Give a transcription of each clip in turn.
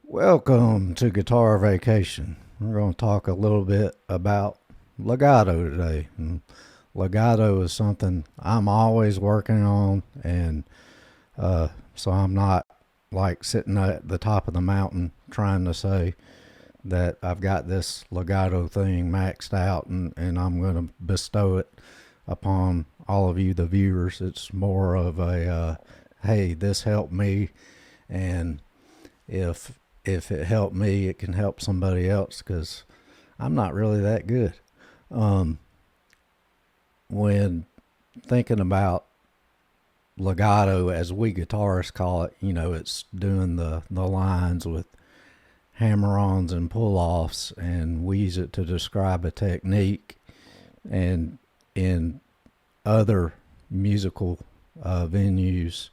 Welcome to Guitar Vacation. We're going to talk a little bit about legato today. And legato is something I'm always working on, and so I'm not like sitting at the top of the mountain trying to say that I've got this legato thing maxed out and I'm going to bestow it upon all of you, the viewers. It's more of a, hey, this helped me, and if it helped me, it can help somebody else, because I'm not really that good. When thinking about legato, as we guitarists call it, it's doing the lines with hammer-ons and pull-offs, and we use it to describe a technique. And in other musical venues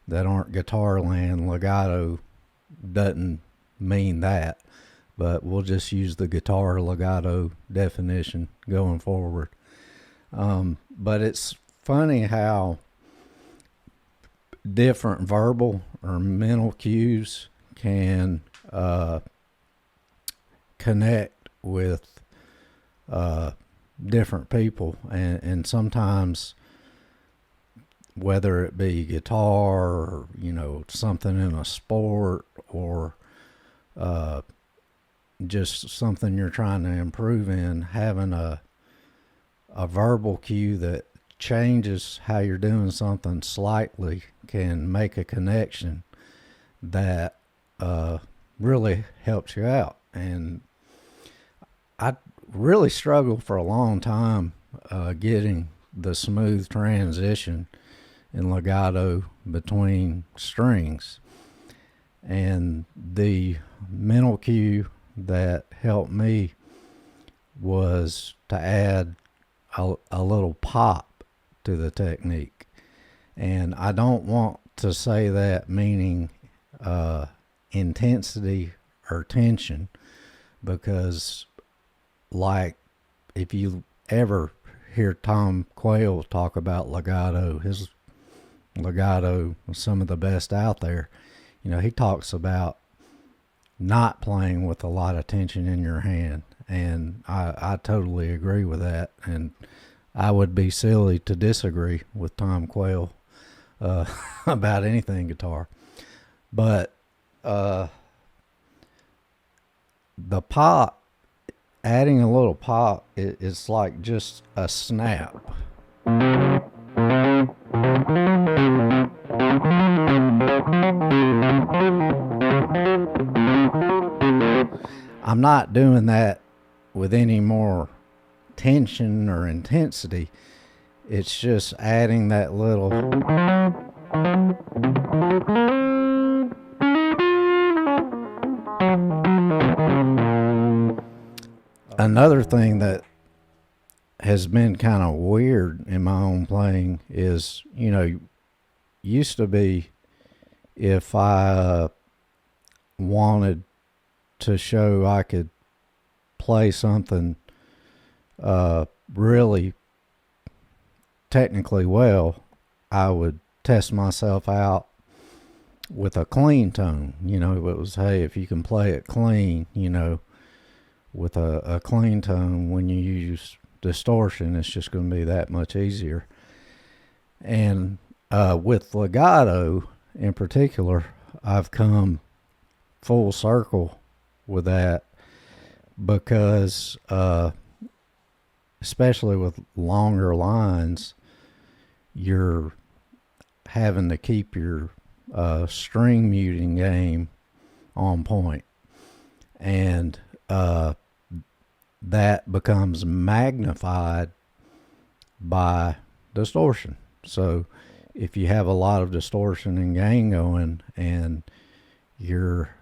that aren't guitar land, legato doesn't mean that, but we'll just use the guitar legato definition going forward. But it's funny how different verbal or mental cues can connect with different people, and sometimes, whether it be guitar or something in a sport, or just something you're trying to improve in, having a verbal cue that changes how you're doing something slightly can make a connection that really helps you out. And I really struggled for a long time getting the smooth transition in legato between strings. And the mental cue that helped me was to add a little pop to the technique. And I don't want to say that meaning intensity or tension, because like if you ever hear Tom Quayle talk about legato, his legato was some of the best out there. He talks about not playing with a lot of tension in your hand, and I totally agree with that. And I would be silly to disagree with Tom Quayle about anything guitar. But the pop, adding a little pop, it's like just a snap. I'm not doing that with any more tension or intensity. It's just adding that little. Another thing that has been kind of weird in my own playing is, used to be, if I wanted to show I could play something really technically well, I would test myself out with a clean tone. It was, hey, if you can play it clean, with a clean tone, when you use distortion, it's just going to be that much easier. And with legato in particular, I've come full circle with that, because especially with longer lines, you're having to keep your string muting game on point, and that becomes magnified by distortion. So if you have a lot of distortion and gain going, and you're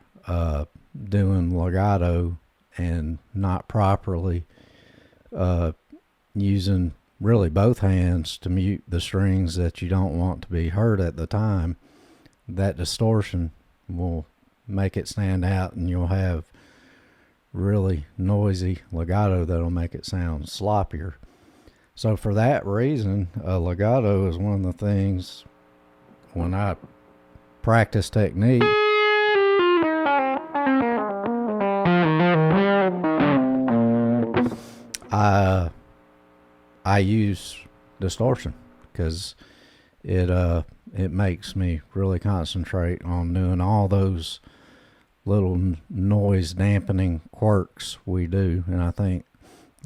doing legato and not properly using really both hands to mute the strings that you don't want to be heard at the time, that distortion will make it stand out, and you'll have really noisy legato that'll make it sound sloppier. So for that reason, a legato is one of the things when I practice technique, I use distortion because it makes me really concentrate on doing all those little noise dampening quirks we do, and I think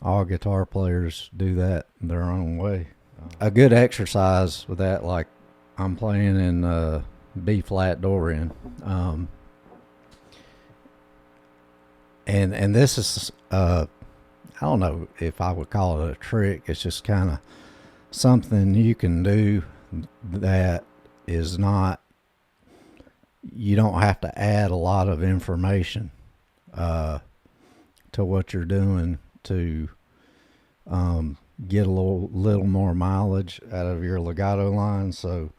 all guitar players do that their own way. A good exercise with that, like I'm playing in B flat Dorian, and this is I don't know if I would call it a trick. It's just kind of something you can do that is not, you don't have to add a lot of information to what you're doing to get a little more mileage out of your legato line. So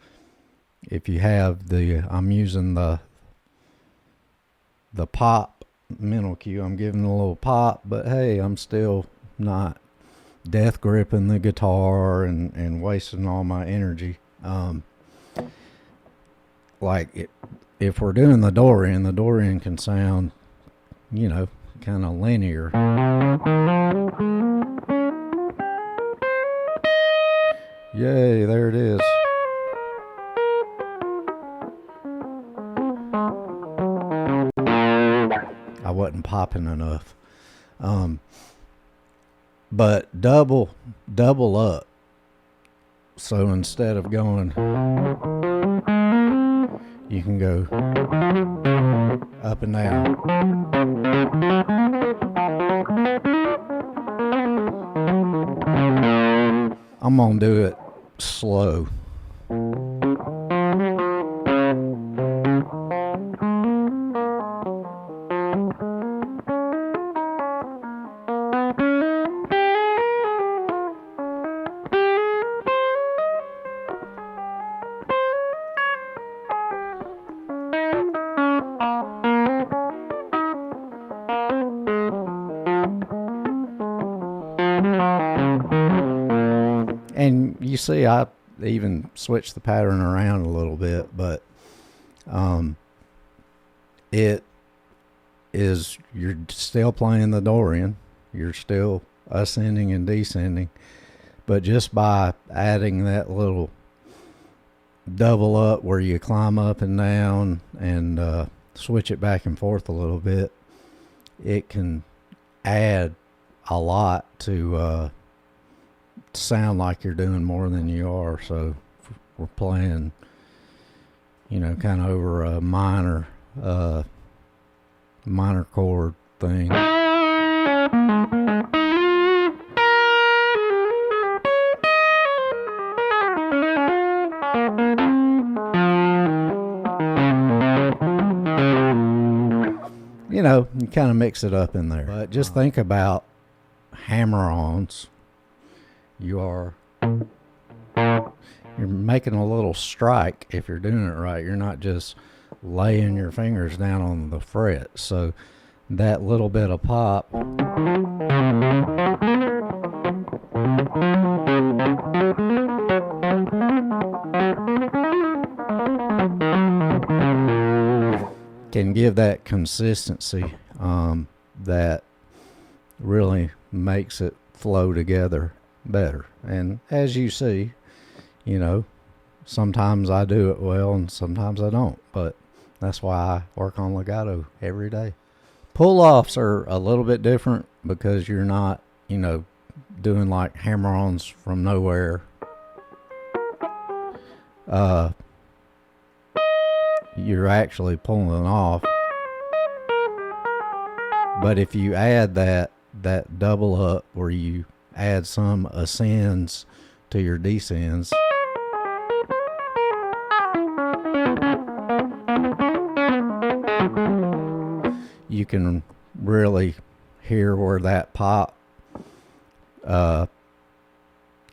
if you have I'm using the pop mental cue, I'm giving a little pop, but hey, I'm still not death gripping the guitar and wasting all my energy. If we're doing the Dorian can sound, kind of linear. Yay, there it is. I wasn't popping enough. But double up. So instead of going, you can go up and down. I'm gonna do it slow. And you see, I even switched the pattern around a little bit, but it is, you're still playing the Dorian, you're still ascending and descending, but just by adding that little double up where you climb up and down and switch it back and forth a little bit, it can add a lot to sound like you're doing more than you are. So we're playing, kind of over a minor chord thing. You kind of mix it up in there. But just think about hammer-ons. You're making a little strike if you're doing it right. You're not just laying your fingers down on the fret. So that little bit of pop can give that consistency that really makes it flow together better. And as you see, sometimes I do it well and sometimes I don't, but that's why I work on legato every day. Pull-offs are a little bit different because you're not, doing like hammer-ons from nowhere. You're actually pulling it off. But if you add that double up where you add some ascends to your descends, you can really hear where that pop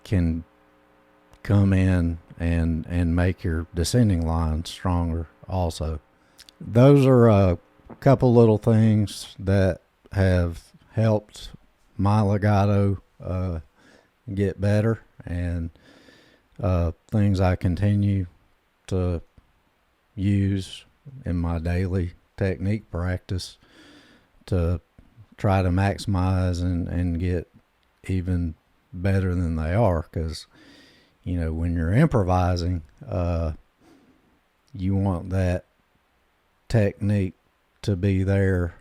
can come in and make your descending line stronger also. Those are a couple little things that have helped my legato get better, and things I continue to use in my daily technique practice to try to maximize and get even better than they are. Because when you're improvising, you want that technique to be there,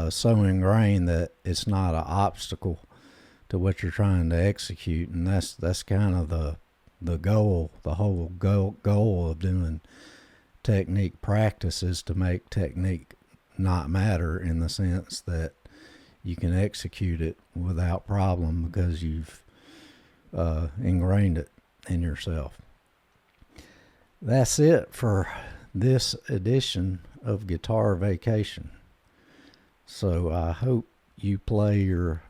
so ingrained that it's not an obstacle to what you're trying to execute. And that's kind of the goal. The whole goal of doing technique practice is to make technique not matter, in the sense that you can execute it without problem because you've ingrained it in yourself. That's it for this edition of Guitar Vacation. So I hope you play your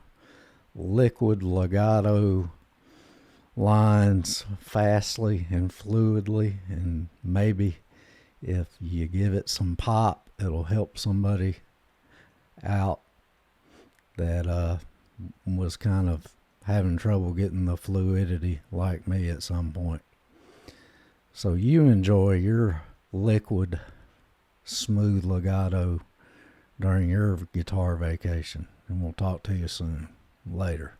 liquid legato lines fastly and fluidly, and maybe if you give it some pop, it'll help somebody out that was kind of having trouble getting the fluidity like me at some point. So you enjoy your liquid, smooth legato during your guitar vacation, and we'll talk to you soon. Later.